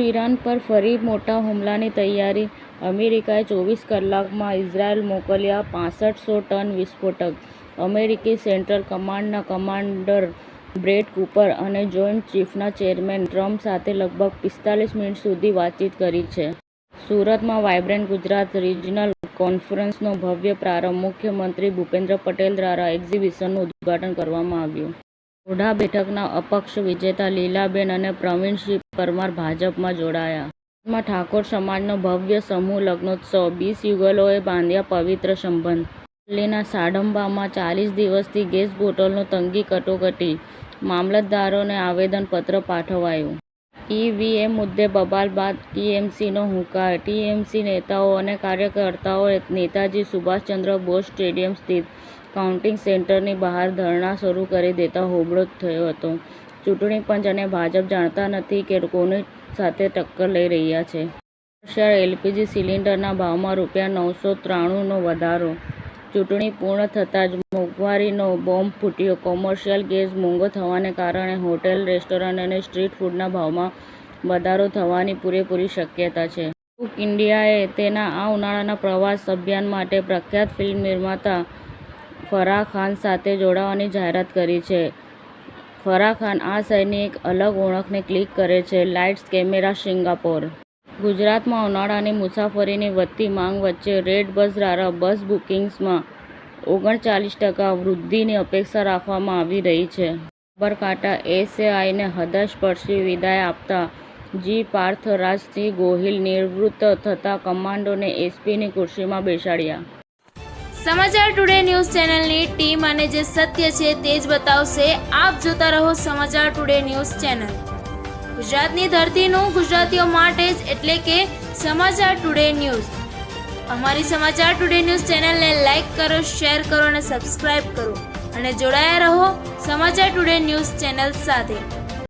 Iran પર ફરી મોટા હુમલાની તૈયારી. અમેરિકાએ 24 કલાકમાં ઇઝરાયલ મોકલ્યા 6500 ટન વિસ્ફોટક. અમેરિકી સેન્ટ્રલ કમાન્ડના કમાન્ડર બ્રેટ કૂપર અને જોઈન્ટ ચીફના ચેરમેન ટ્રમ્પ સાથે લગભગ 45 મિનિટ સુધી વાતચીત કરી છે. સુરતમાં વાયબ્રન્ટ ગુજરાત રિજનલ કોન્ફરન્સનો ભવ્ય પ્રારંભ. મુખ્યમંત્રી ભૂપેન્દ્ર પટેલ દ્વારા એક્ઝિબિશનનું ઉદ્ઘાટન કરવામાં આવ્યું. ઓઢા બેઠકના અપક્ષ વિજેતા લીલાબેન અને પ્રવીણસિંહ પરમાર ભાજપમાં જોડાયા. સુરતમાં ઠાકોર સમાજનો ભવ્ય સમૂહ લગ્નોત્સવ. 20 યુગલોએ બાંધ્યા પવિત્ર સંબંધ. દિલ્હીના સાડંબામાં 40 દિવસથી ગેસ બોટલનો તંગી કટોકટી. મામલતદારોને આવેદનપત્ર પાઠવાયું. ઈવીએમ મુદ્દે બબાલ બાદ ટીએમસીનો હુંકાર. ટીએમસી નેતાઓ અને કાર્યકર્તાઓએ નેતાજી સુભાષચંદ્ર બોઝ સ્ટેડિયમ સ્થિત કાઉન્ટિંગ સેન્ટરની બહાર ધરણા શરૂ કરી દેતા હોબાળો થયો હતો. ચૂંટણી પંચ અને ભાજપ જાણતા નથી કે કોની સાથે ટક્કર લઈ રહ્યા છે. કોમર્શિયલ એલપીજી સિલિન્ડરના ભાવમાં ₹993નો વધારો. ચૂંટણી પૂર્ણ થતાં જ મોંઘવારીનો બોમ્બ ફૂટ્યો. કોમર્શિયલ ગેસ મોંઘો થવાને કારણે હોટેલ, રેસ્ટોરન્ટ અને સ્ટ્રીટ ફૂડના ભાવમાં વધારો થવાની પૂરેપૂરી શક્યતા છે. કુક ઇન્ડિયાએ તેના આ ઉનાળાના પ્રવાસ અભિયાન માટે પ્રખ્યાત ફિલ્મ નિર્માતા ફરાહ ખાન સાથે જોડાવાની જાહેરાત કરી છે. ફરાહ ખાન આ શહેરની એક અલગ ઓળખને ક્લિક કરે છે. Lights, camera, Singapore. ગુજરાતમાં ઉનાળાની મુસાફરીની વધતી માંગ વચ્ચે રેડ બસ દ્વારા બસ બુકિંગ્સમાં 39% વૃદ્ધિની અપેક્ષા રાખવામાં આવી રહી છે. સાબરકાંઠા એસઆઈને હૃદયસ્પર્શી વિદાય આપતા જી. પાર્થરાજસિંહ ગોહિલ નિવૃત્ત થતા કમાન્ડોને એસપીની ખુરશીમાં બેસાડ્યા. સમાચાર ટુડે ન્યૂઝ ચેનલની ટીમ અને જે સત્ય છે તે જ બતાવશે. આપ જોતા રહો સમાચાર ટુડે ન્યૂઝ ચેનલ. ગુજરાતની ધરતીનું ગુજરાતીઓ માટે જ, એટલે કે સમાચાર ટુડે ન્યૂઝ. અમારી સમાચાર ટુડે ન્યૂઝ ચેનલને લાઇક કરો, શેર કરો અને સબસ્ક્રાઇબ કરો અને જોડાયા રહો સમાચાર ટુડે ન્યૂઝ ચેનલ સાથે.